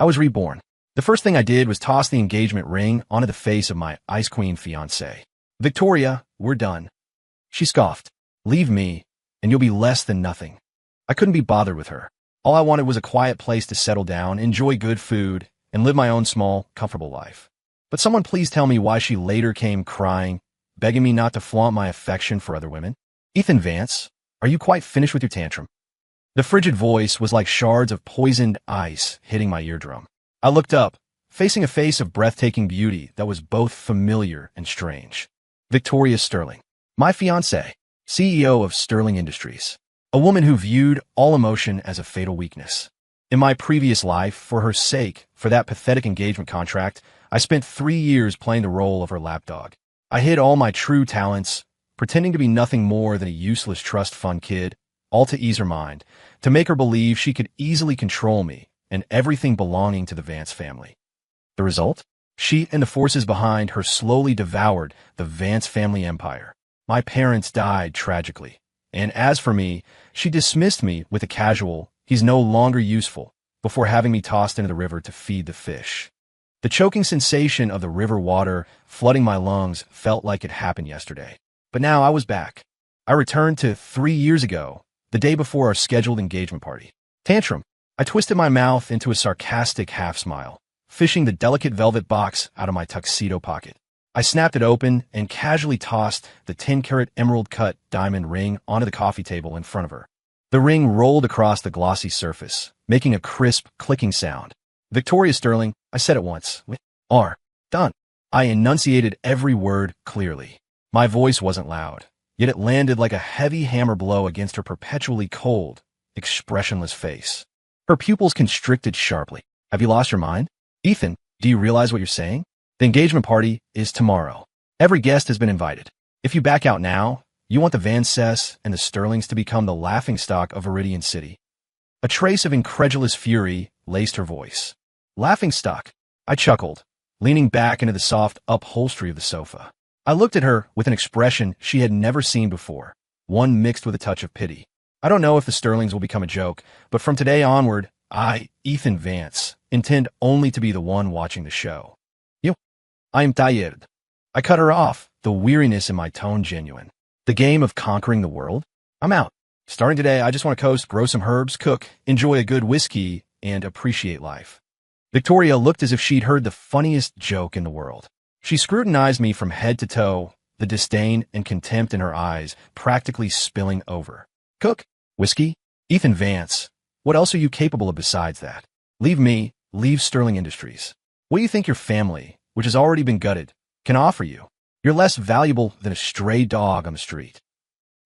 I was reborn. The first thing I did was toss the engagement ring onto the face of my Ice Queen fiancée. Victoria, we're done. She scoffed. Leave me, and you'll be less than nothing. I couldn't be bothered with her. All I wanted was a quiet place to settle down, enjoy good food, and live my own small, comfortable life. But someone please tell me why she later came crying, begging me not to flaunt my affection for other women. Ethan Vance, are you quite finished with your tantrum? The frigid voice was like shards of poisoned ice hitting my eardrum. I looked up, facing a face of breathtaking beauty that was both familiar and strange. Victoria Sterling, my fiancée, CEO of Sterling Industries, a woman who viewed all emotion as a fatal weakness. In my previous life, for her sake, for that pathetic engagement contract, I spent 3 years playing the role of her lapdog. I hid all my true talents, pretending to be nothing more than a useless trust fund kid, all to ease her mind, to make her believe she could easily control me and everything belonging to the Vance family. The result? She and the forces behind her slowly devoured the Vance family empire. My parents died tragically, and as for me, she dismissed me with a casual, "He's no longer useful," before having me tossed into the river to feed the fish. The choking sensation of the river water flooding my lungs felt like it happened yesterday. But now I was back. I returned to 3 years ago, the day before our scheduled engagement party. Tantrum. I twisted my mouth into a sarcastic half-smile, fishing the delicate velvet box out of my tuxedo pocket. I snapped it open and casually tossed the 10-carat emerald-cut diamond ring onto the coffee table in front of her. The ring rolled across the glossy surface, making a crisp, clicking sound. Victoria Sterling, I said it once. We are done. I enunciated every word clearly. My voice wasn't loud, yet it landed like a heavy hammer blow against her perpetually cold, expressionless face. Her pupils constricted sharply. Have you lost your mind? Ethan, do you realize what you're saying? The engagement party is tomorrow. Every guest has been invited. If you back out now, you want the Vances and the Sterlings to become the laughingstock of Viridian City. A trace of incredulous fury laced her voice. Laughingstock, I chuckled, leaning back into the soft upholstery of the sofa. I looked at her with an expression she had never seen before, one mixed with a touch of pity. I don't know if the Sterlings will become a joke, but from today onward, I, Ethan Vance, intend only to be the one watching the show. I'm tired. I cut her off, the weariness in my tone genuine. The game of conquering the world? I'm out. Starting today, I just want to coast, grow some herbs, cook, enjoy a good whiskey, and appreciate life. Victoria looked as if she'd heard the funniest joke in the world. She scrutinized me from head to toe, the disdain and contempt in her eyes practically spilling over. Cook? Whiskey? Ethan Vance, what else are you capable of besides that? Leave Sterling Industries. What do you think your family, which has already been gutted, can offer you? You're less valuable than a stray dog on the street.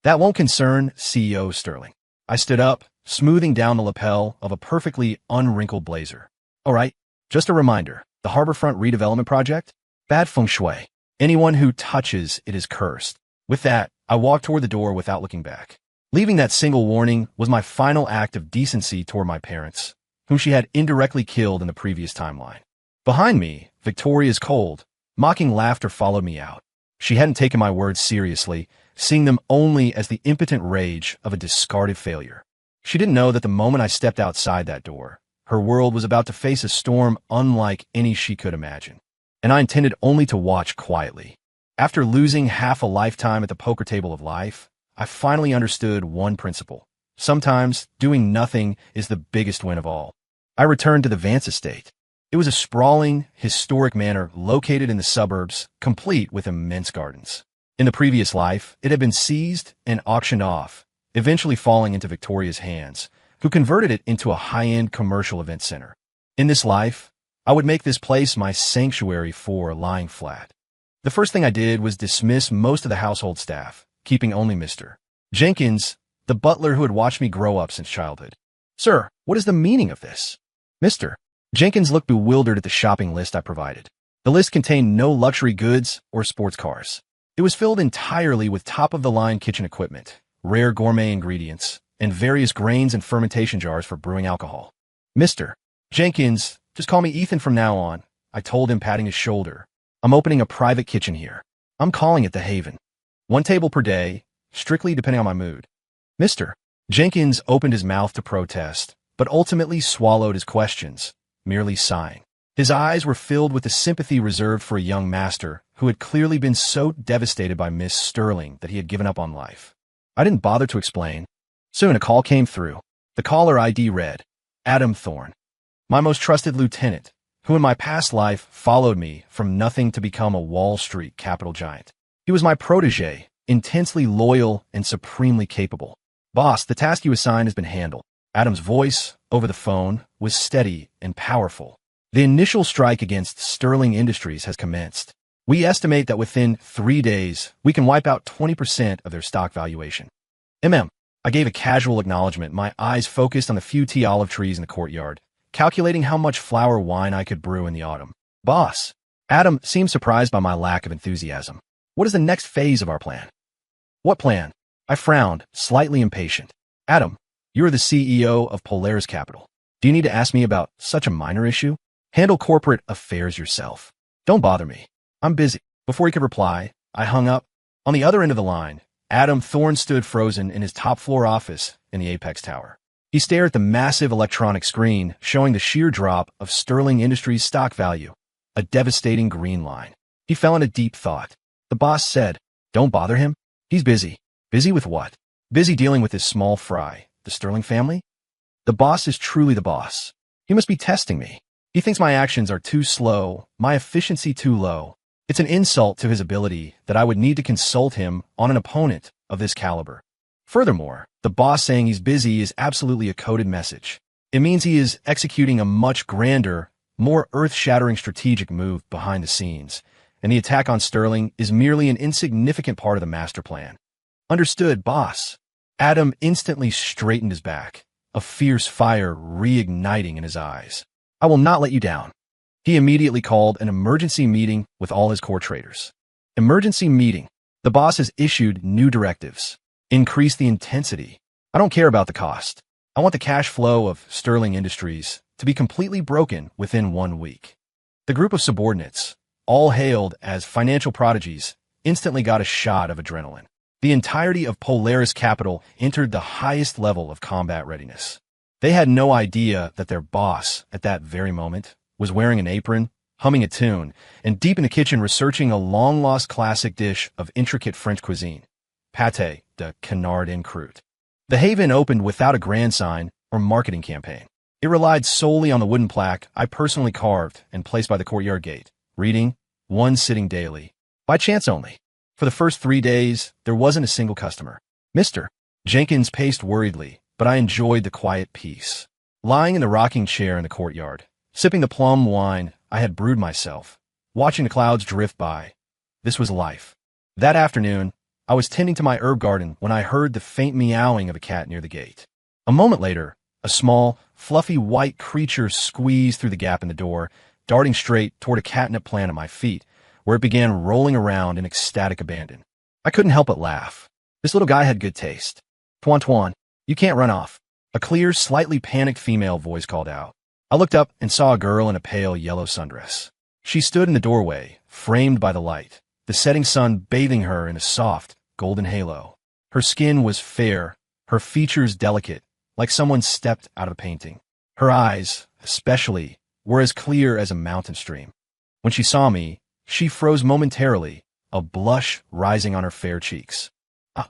That won't concern CEO Sterling. I stood up, smoothing down the lapel of a perfectly unwrinkled blazer. All right, just a reminder, the Harborfront redevelopment project? Bad feng shui. Anyone who touches it is cursed. With that, I walked toward the door without looking back. Leaving that single warning was my final act of decency toward my parents, whom she had indirectly killed in the previous timeline. Behind me, Victoria's cold, mocking laughter followed me out. She hadn't taken my words seriously, seeing them only as the impotent rage of a discarded failure. She didn't know that the moment I stepped outside that door, her world was about to face a storm unlike any she could imagine. And I intended only to watch quietly. After losing half a lifetime at the poker table of life, I finally understood one principle. Sometimes, doing nothing is the biggest win of all. I returned to the Vance estate. It was a sprawling, historic manor located in the suburbs, complete with immense gardens. In the previous life, it had been seized and auctioned off, eventually falling into Victoria's hands, who converted it into a high-end commercial event center. In this life, I would make this place my sanctuary for lying flat. The first thing I did was dismiss most of the household staff, keeping only Mr. Jenkins, the butler who had watched me grow up since childhood. Sir, what is the meaning of this? Mr. Jenkins looked bewildered at the shopping list I provided. The list contained no luxury goods or sports cars. It was filled entirely with top-of-the-line kitchen equipment, rare gourmet ingredients, and various grains and fermentation jars for brewing alcohol. Mr. Jenkins, just call me Ethan from now on, I told him, patting his shoulder. I'm opening a private kitchen here. I'm calling it the Haven. 1 table per day, strictly depending on my mood. Mr. Jenkins opened his mouth to protest, but ultimately swallowed his questions, merely sighing. His eyes were filled with the sympathy reserved for a young master who had clearly been so devastated by Miss Sterling that he had given up on life. I didn't bother to explain. Soon a call came through. The caller ID read, Adam Thorne, my most trusted lieutenant, who in my past life followed me from nothing to become a Wall Street capital giant. He was my protege, intensely loyal and supremely capable. Boss, the task you assigned has been handled. Adam's voice, over the phone, was steady and powerful. The initial strike against Sterling Industries has commenced. We estimate that within 3 days, we can wipe out 20% of their stock valuation. I gave a casual acknowledgement, my eyes focused on the few tea olive trees in the courtyard, calculating how much flower wine I could brew in the autumn. Boss, Adam seemed surprised by my lack of enthusiasm. What is the next phase of our plan? What plan? I frowned, slightly impatient. Adam, you are the CEO of Polaris Capital. Do you need to ask me about such a minor issue? Handle corporate affairs yourself. Don't bother me. I'm busy. Before he could reply, I hung up. On the other end of the line, Adam Thorne stood frozen in his top-floor office in the Apex Tower. He stared at the massive electronic screen showing the sheer drop of Sterling Industries' stock value, a devastating green line. He fell into deep thought. The boss said, Don't bother him. He's busy. Busy with what? Busy dealing with his small fry, the Sterling family? The boss is truly the boss. He must be testing me. He thinks my actions are too slow, my efficiency too low. It's an insult to his ability that I would need to consult him on an opponent of this caliber. Furthermore, the boss saying he's busy is absolutely a coded message. It means he is executing a much grander, more earth-shattering strategic move behind the scenes, and the attack on Sterling is merely an insignificant part of the master plan. Understood, boss. Adam instantly straightened his back, a fierce fire reigniting in his eyes. I will not let you down. He immediately called an emergency meeting with all his core traders. Emergency meeting. The boss has issued new directives. Increase the intensity. I don't care about the cost. I want the cash flow of Sterling Industries to be completely broken within 1 week. The group of subordinates, all hailed as financial prodigies, instantly got a shot of adrenaline. The entirety of Polaris Capital entered the highest level of combat readiness. They had no idea that their boss, at that very moment, was wearing an apron, humming a tune, and deep in the kitchen researching a long-lost classic dish of intricate French cuisine, pâté de canard en croûte. The Haven opened without a grand sign or marketing campaign. It relied solely on the wooden plaque I personally carved and placed by the courtyard gate, reading, "One sitting daily." By chance only. For the first 3 days, there wasn't a single customer. Mr. Jenkins paced worriedly, but I enjoyed the quiet peace. Lying in the rocking chair in the courtyard, sipping the plum wine I had brewed myself, watching the clouds drift by. This was life. That afternoon, I was tending to my herb garden when I heard the faint meowing of a cat near the gate. A moment later, a small, fluffy white creature squeezed through the gap in the door, darting straight toward a catnip plant at my feet, where it began rolling around in ecstatic abandon. I couldn't help but laugh. This little guy had good taste. Tuan, you can't run off. A clear, slightly panicked female voice called out. I looked up and saw a girl in a pale yellow sundress. She stood in the doorway, framed by the light, the setting sun bathing her in a soft, golden halo. Her skin was fair, her features delicate, like someone stepped out of a painting. Her eyes, especially, were as clear as a mountain stream. When she saw me, she froze momentarily, a blush rising on her fair cheeks.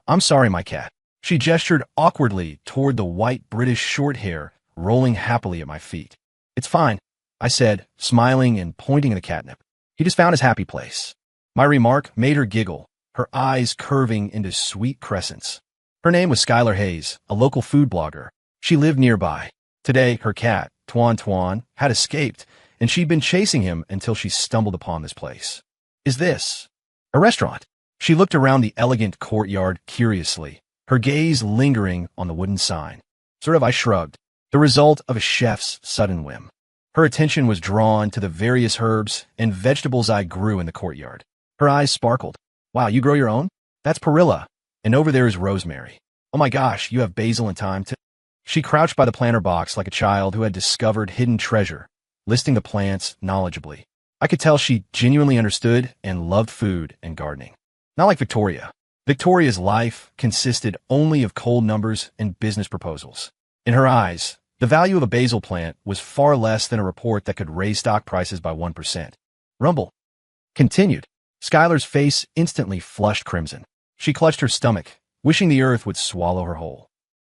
I'm sorry, my cat. She gestured awkwardly toward the white British short hair rolling happily at my feet. It's fine, I said, smiling and pointing at the catnip. He just found his happy place. My remark made her giggle, her eyes curving into sweet crescents. Her name was Skylar Hayes, a local food blogger. She lived nearby. Today, her cat, Tuan, had escaped, and she'd been chasing him until she stumbled upon this place. Is this a restaurant? She looked around the elegant courtyard curiously, her gaze lingering on the wooden sign. Sort of, I shrugged, the result of a chef's sudden whim. Her attention was drawn to the various herbs and vegetables I grew in the courtyard. Her eyes sparkled. Wow, you grow your own? That's perilla. And over there is rosemary. Oh my gosh, you have basil and thyme too. She crouched by the planter box like a child who had discovered hidden treasure, listing the plants knowledgeably. I could tell she genuinely understood and loved food and gardening. Not like Victoria. Victoria's life consisted only of cold numbers and business proposals. In her eyes, The value of a basil plant was far less than a report that could raise stock prices by 1%. Rumble continued. Skylar's face instantly flushed crimson. She clutched her stomach, wishing the earth would swallow her whole.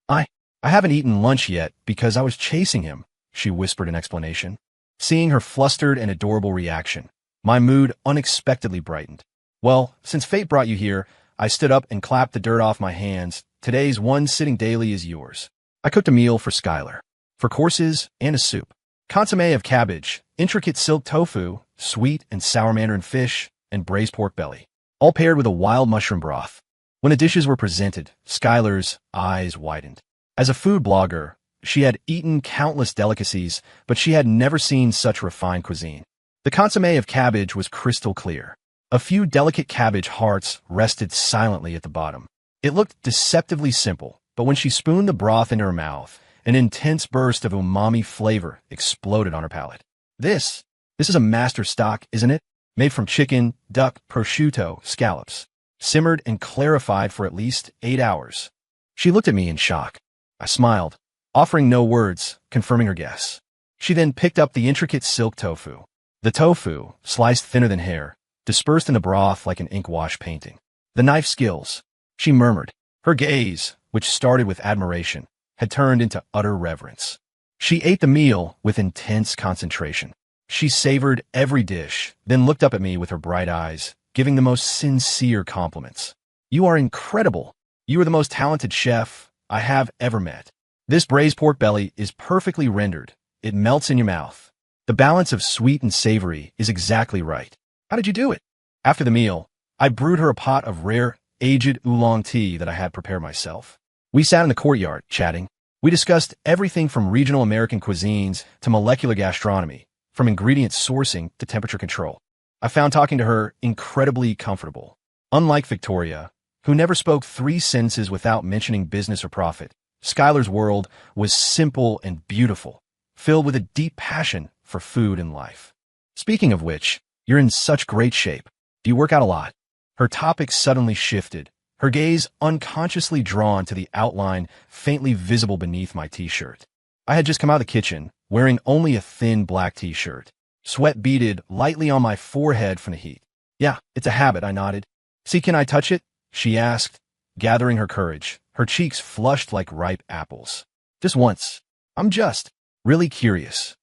I haven't eaten lunch yet because I was chasing him, she whispered in explanation. Seeing her flustered and adorable reaction, my mood unexpectedly brightened. Well, since fate brought you here, I stood up and clapped the dirt off my hands. Today's one sitting daily is yours. I cooked a meal for Skylar. 4 courses and a soup. Consommé of cabbage, intricate silk tofu, sweet and sour mandarin fish, and braised pork belly, all paired with a wild mushroom broth. When the dishes were presented, Skylar's eyes widened. As a food blogger, she had eaten countless delicacies, but she had never seen such refined cuisine. The consommé of cabbage was crystal clear. A few delicate cabbage hearts rested silently at the bottom. It looked deceptively simple, but when she spooned the broth into her mouth, an intense burst of umami flavor exploded on her palate. This is a master stock, isn't it? Made from chicken, duck, prosciutto, scallops. Simmered and clarified for at least 8 hours. She looked at me in shock. I smiled, offering no words, confirming her guess. She then picked up the intricate silk tofu. The tofu, sliced thinner than hair, dispersed in the broth like an ink wash painting. The knife skills, she murmured. Her gaze, which started with admiration, had turned into utter reverence. She ate the meal with intense concentration. She savored every dish, then looked up at me with her bright eyes, giving the most sincere compliments. You are incredible. You are the most talented chef I have ever met. This braised pork belly is perfectly rendered. It melts in your mouth. The balance of sweet and savory is exactly right. How did you do it? After the meal, I brewed her a pot of rare, aged oolong tea that I had prepared myself. We sat in the courtyard, chatting. We discussed everything from regional American cuisines to molecular gastronomy, from ingredient sourcing to temperature control. I found talking to her incredibly comfortable. Unlike Victoria, who never spoke 3 sentences without mentioning business or profit, Skylar's world was simple and beautiful, filled with a deep passion for food and life. Speaking of which, you're in such great shape. Do you work out a lot? Her topic suddenly shifted, her gaze unconsciously drawn to the outline faintly visible beneath my t-shirt. I had just come out of the kitchen, wearing only a thin black t-shirt. Sweat beaded lightly on my forehead from the heat. Yeah, it's a habit, I nodded. See, can I touch it? She asked, gathering her courage, her cheeks flushed like ripe apples. Just once. I'm just really curious.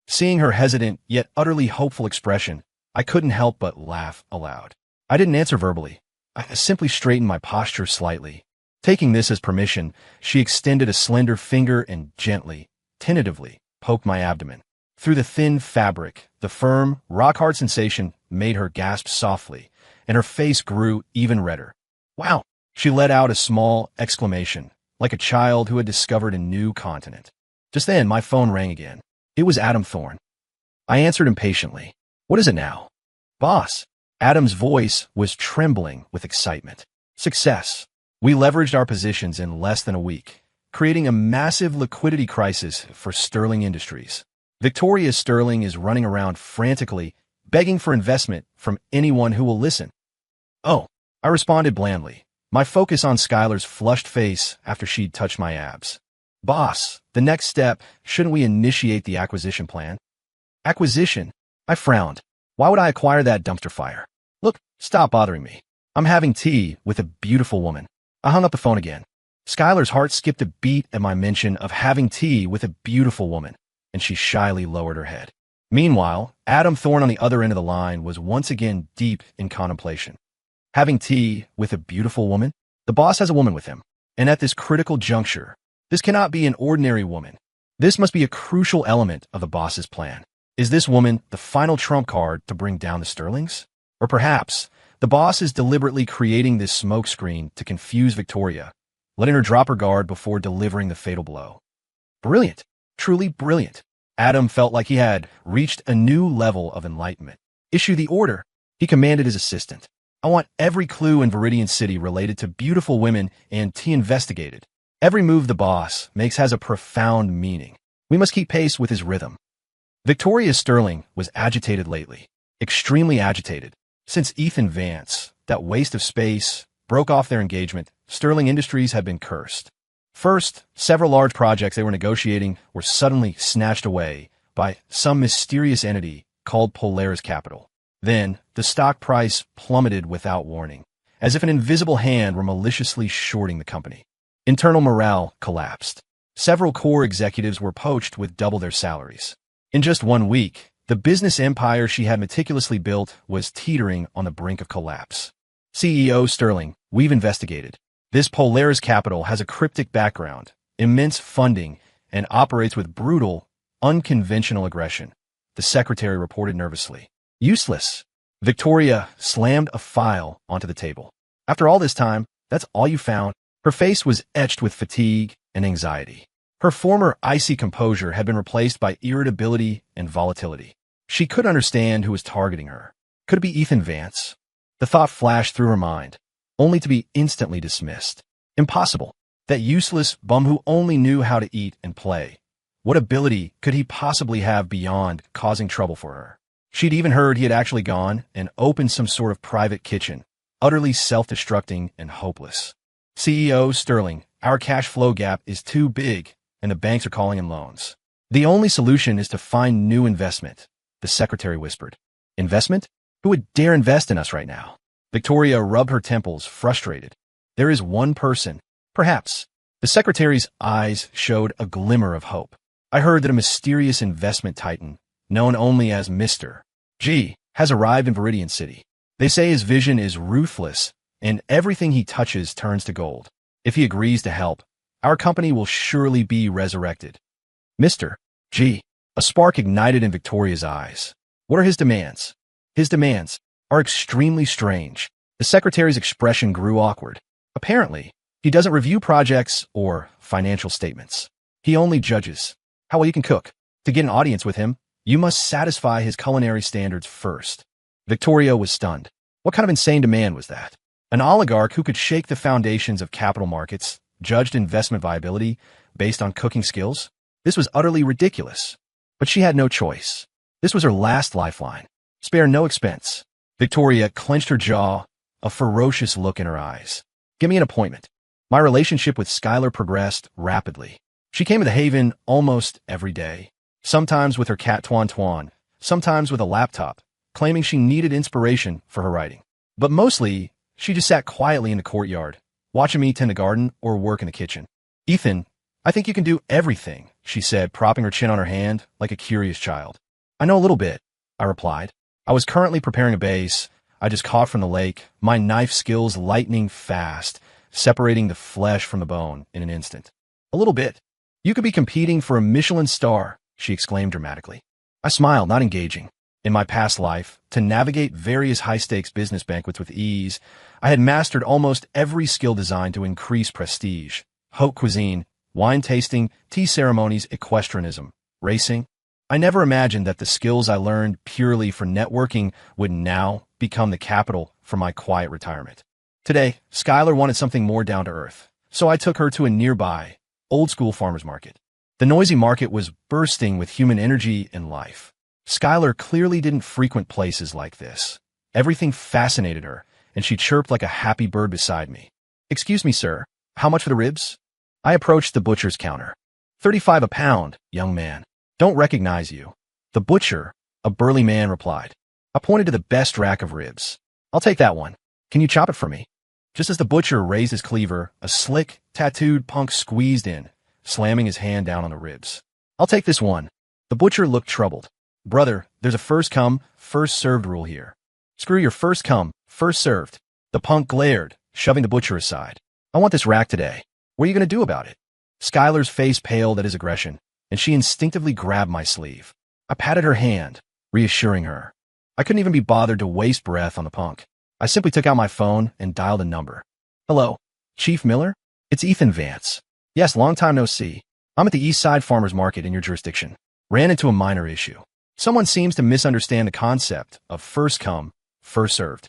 Seeing her hesitant yet utterly hopeful expression, I couldn't help but laugh aloud. I didn't answer verbally. I simply straightened my posture slightly. Taking this as permission, she extended a slender finger and gently, tentatively, poked my abdomen. Through the thin fabric, the firm, rock-hard sensation made her gasp softly, and her face grew even redder. Wow! She let out a small exclamation, like a child who had discovered a new continent. Just then, my phone rang again. It was Adam Thorne. I answered impatiently. What is it now? Boss. Adam's voice was trembling with excitement. Success. We leveraged our positions in less than a week, creating a massive liquidity crisis for Sterling Industries. Victoria Sterling is running around frantically, begging for investment from anyone who will listen. Oh, I responded blandly, my focus on Skylar's flushed face after she'd touched my abs. Boss, the next step, shouldn't we initiate the acquisition plan? Acquisition? I frowned. Why would I acquire that dumpster fire? Look, stop bothering me. I'm having tea with a beautiful woman. I hung up the phone again. Skylar's heart skipped a beat at my mention of having tea with a beautiful woman, and she shyly lowered her head. Meanwhile, Adam Thorne on the other end of the line was once again deep in contemplation. Having tea with a beautiful woman? The boss has a woman with him. And at this critical juncture, this cannot be an ordinary woman. This must be a crucial element of the boss's plan. Is this woman the final trump card to bring down the Sterlings? Or perhaps, the boss is deliberately creating this smokescreen to confuse Victoria, letting her drop her guard before delivering the fatal blow. Brilliant. Truly brilliant. Adam felt like he had reached a new level of enlightenment. Issue the order, he commanded his assistant. I want every clue in Viridian City related to beautiful women and tea investigated. Every move the boss makes has a profound meaning. We must keep pace with his rhythm. Victoria Sterling was agitated lately, extremely agitated. Since Ethan Vance, that waste of space, broke off their engagement, Sterling Industries had been cursed. First, several large projects they were negotiating were suddenly snatched away by some mysterious entity called Polaris Capital. Then, the stock price plummeted without warning, as if an invisible hand were maliciously shorting the company. Internal morale collapsed. Several core executives were poached with double their salaries. In just 1 week, the business empire she had meticulously built was teetering on the brink of collapse. CEO Sterling, we've investigated. This Polaris Capital has a cryptic background, immense funding, and operates with brutal, unconventional aggression, the secretary reported nervously. Useless. Victoria slammed a file onto the table. After all this time, that's all you found? Her face was etched with fatigue and anxiety. Her former icy composure had been replaced by irritability and volatility. She couldn't understand who was targeting her. Could it be Ethan Vance? The thought flashed through her mind, only to be instantly dismissed. Impossible. That useless bum who only knew how to eat and play. What ability could he possibly have beyond causing trouble for her? She'd even heard he had actually gone and opened some sort of private kitchen, utterly self-destructing and hopeless. CEO Sterling, our cash flow gap is too big, and the banks are calling in loans. The only solution is to find new investment, the secretary whispered. Investment? Who would dare invest in us right now? Victoria rubbed her temples, frustrated. There is one person, perhaps. The secretary's eyes showed a glimmer of hope. I heard that a mysterious investment titan, known only as Mr. G, has arrived in Viridian City. They say his vision is ruthless, and everything he touches turns to gold. If he agrees to help, our company will surely be resurrected. Mr. G. A spark ignited in Victoria's eyes. What are his demands? His demands are extremely strange. The secretary's expression grew awkward. Apparently, he doesn't review projects or financial statements. He only judges how well you can cook. To get an audience with him, you must satisfy his culinary standards first. Victoria was stunned. What kind of insane demand was that? An oligarch who could shake the foundations of capital markets judged investment viability based on cooking skills? This was utterly ridiculous. But she had no choice. This was her last lifeline. Spare no expense. Victoria clenched her jaw, a ferocious look in her eyes. Give me an appointment. My relationship with Skylar progressed rapidly. She came to the Haven almost every day, sometimes with her cat Tuan Tuan, sometimes with a laptop, claiming she needed inspiration for her writing. But mostly, she just sat quietly in the courtyard, watching me tend the garden or work in the kitchen. Ethan, I think you can do everything, she said, propping her chin on her hand like a curious child. I know a little bit, I replied. I was currently preparing a base I just caught from the lake, my knife skills lightning fast, separating the flesh from the bone in an instant. A little bit. You could be competing for a Michelin star, she exclaimed dramatically. I smiled, not engaging. In my past life, to navigate various high-stakes business banquets with ease, I had mastered almost every skill designed to increase prestige. Haute cuisine, wine tasting, tea ceremonies, equestrianism, racing. I never imagined that the skills I learned purely for networking would now become the capital for my quiet retirement. Today, Skylar wanted something more down to earth, so I took her to a nearby, old-school farmer's market. The noisy market was bursting with human energy and life. Skylar clearly didn't frequent places like this. Everything fascinated her, and she chirped like a happy bird beside me. Excuse me, sir, how much for the ribs? I approached the butcher's counter. 35 a pound, young man. Don't recognize you. The butcher, a burly man, replied. I pointed to the best rack of ribs. I'll take that one. Can you chop it for me? Just as the butcher raised his cleaver, a slick, tattooed punk squeezed in, slamming his hand down on the ribs. I'll take this one. The butcher looked troubled. Brother, there's a first come, first served rule here. Screw your first come, first served. The punk glared, shoving the butcher aside. I want this rack today. What are you going to do about it? Skylar's face paled at his aggression, and she instinctively grabbed my sleeve. I patted her hand, reassuring her. I couldn't even be bothered to waste breath on the punk. I simply took out my phone and dialed a number. Hello, Chief Miller? It's Ethan Vance. Yes, long time no see. I'm at the East Side Farmers Market in your jurisdiction. Ran into a minor issue. Someone seems to misunderstand the concept of first come, first served.